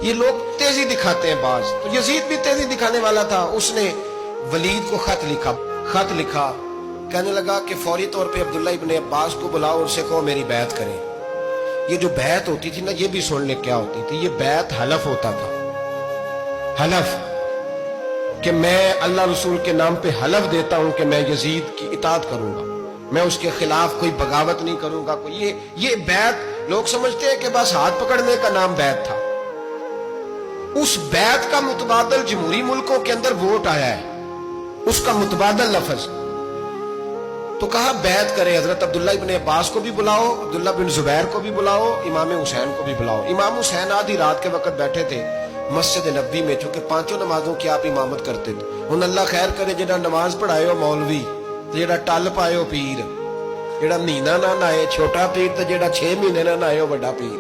یہ لوگ تیزی دکھاتے ہیں بعض، تو یزید بھی تیزی دکھانے والا تھا. اس نے ولید کو خط لکھا کہنے لگا کہ فوری طور پہ عبداللہ ابن عباس کو بلاؤ اور اسے کہو میری بیعت کریں. یہ جو بیعت ہوتی تھی نا، یہ بھی سن لے کیا ہوتی تھی. یہ بیعت حلف ہوتا تھا. حلف کہ میں اللہ رسول کے نام پہ حلف دیتا ہوں کہ میں یزید کی اطاعت کروں گا، میں اس کے خلاف کوئی بغاوت نہیں کروں گا. یہ بیعت لوگ سمجھتے ہیں کہ بس ہاتھ پکڑنے کا نام بیعت تھا. اس بیعت کا متبادل جمہوری ملکوں کے اندر ووٹ آیا ہے، اس کا متبادل لفظ. تو کہا بیعت کرے. حضرت عبداللہ ابن عباس کو بھی بلاؤ، عبداللہ بن زبیر کو بھی بلاؤ، امام حسین کو بھی بلاؤ. امام حسین آدھی رات کے وقت بیٹھے تھے مسجد نبوی میں، چونکہ پانچوں نمازوں کی آپ امامت کرتے تھے. ہن اللہ خیر کرے جڑا نماز پڑھائے ہو مولوی، جڑا ٹل پائے ہو پیر، جڑا مہینہ نہ نائے چھوٹا پیر، تو جڑا 6 مہینے نہ نائے ہو بڑا پیر.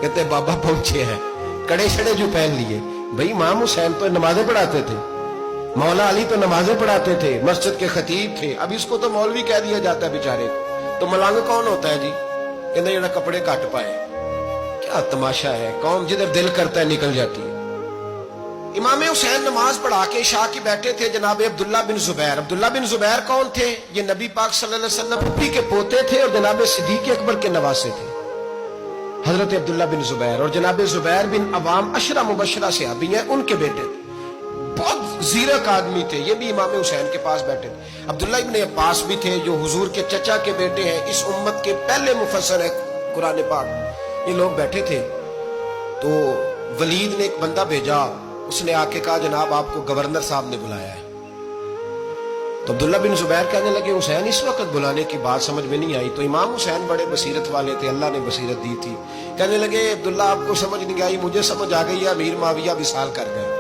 کہتے بابا پہنچے ہیں، کڑے شڑے جو پہن لیے. بھئی امام حسین تو نمازیں پڑھاتے تھے، مولا علی تو نمازیں پڑھاتے تھے، مسجد کے خطیب تھے. اب اس کو تو مولوی کہہ دیا جاتا ہے بیچارے کو. تو ملنگ کون ہوتا ہے جی؟ کہتے جڑا کپڑے کٹ پائے. کیا تماشا ہے، قوم جدھر دل کرتا ہے نکل جاتی ہے. امام حسین نماز پڑھا کے عشاء کی بیٹھے تھے جناب عبداللہ بن زبیر. عبداللہ بن زبیر کون تھے؟ یہ نبی پاک صلی اللہ علیہ وسلم پھپھی کے پوتے تھے اور جناب صدیق اکبر کے نواسے تھے، حضرت عبداللہ بن زبیر. اور جناب زبیر بن عوام عشرہ مبشرہ صحابی ہیں، ان کے بیٹے تھے. بہت زیرک آدمی تھے. یہ بھی امام حسین کے پاس بیٹھے تھے. عبداللہ ابن عباس بھی تھے جو حضور کے چچا کے بیٹے ہیں، اس امت کے پہلے مفسر ہیں قرآن پاک. یہ لوگ بیٹھے تھے. تو ولید نے ایک بندہ بھیجا، اس نے آ کے کہا جناب آپ کو گورنر صاحب نے بلایا ہے. تو عبداللہ بن زبیر کہنے لگے حسین اس وقت بلانے کی بات سمجھ میں نہیں آئی. تو امام حسین بڑے بصیرت والے تھے، اللہ نے بصیرت دی تھی. کہنے لگے عبداللہ آپ کو سمجھ نہیں آئی، مجھے سمجھ آ گئی ہے، امیر معاویہ وصال کر گئے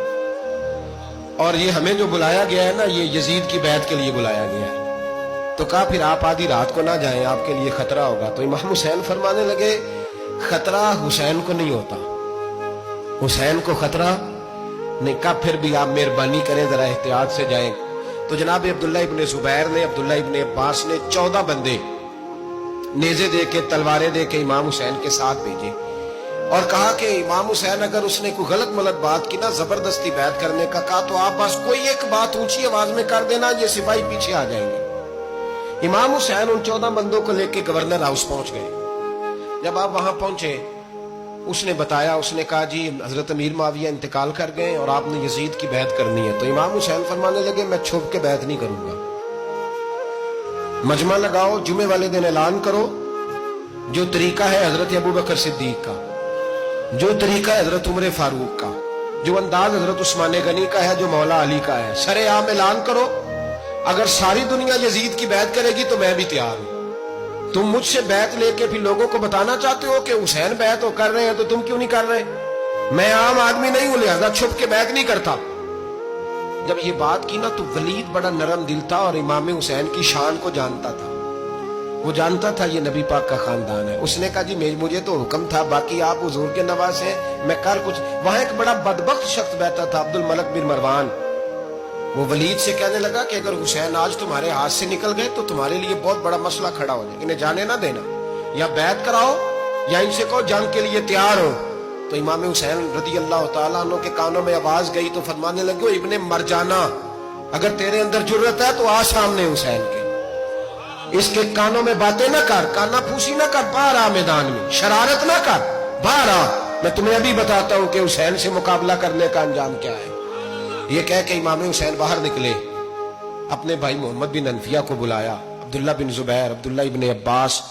اور یہ ہمیں جو بلایا گیا ہے نا، یہ یزید کی بیعت کے لیے بلایا گیا ہے. تو کہا پھر آپ آدھی رات کو نہ جائیں، آپ کے لیے خطرہ ہوگا. تو امام حسین فرمانے لگے خطرہ حسین کو نہیں ہوتا، حسین کو خطرہ نہیں. کہا پھر بھی آپ مہربانی کریں ذرا احتیاط سے جائیں. تو جناب عبداللہ ابن زبیر نے، عبداللہ ابن عباس نے 14 بندے نیزے دے کے، تلواریں دے کے امام حسین کے ساتھ بھیجے اور کہا کہ امام حسین اگر اس نے کوئی غلط ملت بات کی نا، زبردستی بیعت کرنے کا کہا، تو آپ بس کوئی ایک بات اونچی آواز میں کر دینا، یہ سپاہی پیچھے آ جائیں گے. امام حسین ان 14 بندوں کو لے کے گورنر ہاؤس پہنچ گئے. جب آپ وہاں پہنچے اس نے بتایا، اس نے کہا جی حضرت امیر معاویہ انتقال کر گئے اور آپ نے یزید کی بیعت کرنی ہے. تو امام حسین فرمانے لگے میں چھپ کے بیعت نہیں کروں گا. مجمع لگاؤ، جمعے والے دن اعلان کرو. جو طریقہ ہے حضرت ابوبکر صدیق کا، جو طریقہ ہے حضرت عمر فاروق کا، جو انداز حضرت عثمان غنی کا ہے، جو مولا علی کا ہے، سرے عام اعلان کرو. اگر ساری دنیا یزید کی بیعت کرے گی تو میں بھی تیار ہوں. تم مجھ سے بیعت لے کے پھر لوگوں کو بتانا چاہتے ہو کہ حسین بیعت ہو کر رہے ہیں، تو تم کیوں نہیں کر رہے؟ میں عام آدمی نہیں ہوں، لہذا چھپ کے بیعت نہیں کرتا. جب یہ بات کی نا تو ولید بڑا نرم دل تھا اور امام حسین کی شان کو جانتا تھا. وہ جانتا تھا یہ نبی پاک کا خاندان ہے. اس نے کہا جی مجھے تو حکم تھا، باقی آپ حضور کے نواز ہیں، میں کر کچھ. وہاں ایک بڑا بدبخت شخص بیٹھا تھا، عبد الملک بن مروان. وہ ولید سے کہنے لگا کہ اگر حسین آج تمہارے ہاتھ سے نکل گئے تو تمہارے لیے بہت بڑا مسئلہ کھڑا ہو جائے. انہیں جانے نہ دینا، یا بیعت کراؤ یا ان سے کہو جنگ کے لیے تیار ہو. تو امام حسین رضی اللہ تعالیٰ عنہ کے کانوں میں آواز گئی تو فرمانے لگے ابن مرجانہ، اگر تیرے اندر جرت ہے تو آ سامنے حسین کے، اس کے کانوں میں باتیں نہ کر، کانا پھوسی نہ کر، باہر آ میدان میں، شرارت نہ کر، باہر آ. میں تمہیں ابھی بتاتا ہوں کہ حسین سے مقابلہ کرنے کا انجام کیا ہے. یہ کہہ کہ امام حسین باہر نکلے، اپنے بھائی محمد بن انفیہ کو بلایا، عبداللہ بن زبیر، عبداللہ ابن عباس،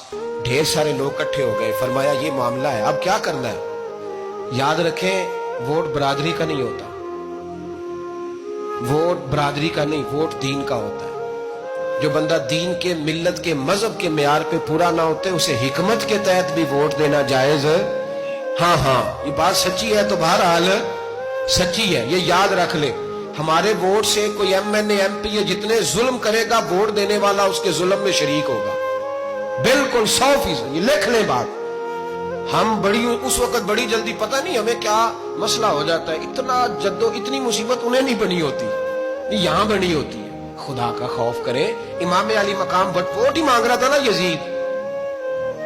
ڈھیر سارے لوگ اکٹھے ہو گئے. فرمایا یہ معاملہ ہے، اب کیا کرنا ہے؟ یاد رکھیں ووٹ برادری کا نہیں ہوتا، ووٹ برادری کا نہیں، ووٹ دین کا ہوتا ہے. جو بندہ دین کے، ملت کے، مذہب کے معیار پہ پورا نہ ہوتے اسے حکمت کے تحت بھی ووٹ دینا جائز ہے. ہاں یہ بات سچی ہے تو بہرحال سچی ہے، یہ یاد رکھ لے. ہمارے ووٹ سے کوئی ایم این اے، ایم پی اے جتنے ظلم کرے گا، ووٹ دینے والا اس کے ظلم میں شریک ہوگا، بالکل 100%. یہ لکھ لیں بات. ہم اس وقت بڑی جلدی، پتہ نہیں ہمیں کیا مسئلہ ہو جاتا ہے، اتنا اتنی مصیبت انہیں نہیں بنی ہوتی، یہاں بنی ہوتی ہے. خدا کا خوف کرے. امام علی مقام بٹ ووٹ ہی مانگ رہا تھا نا یزید،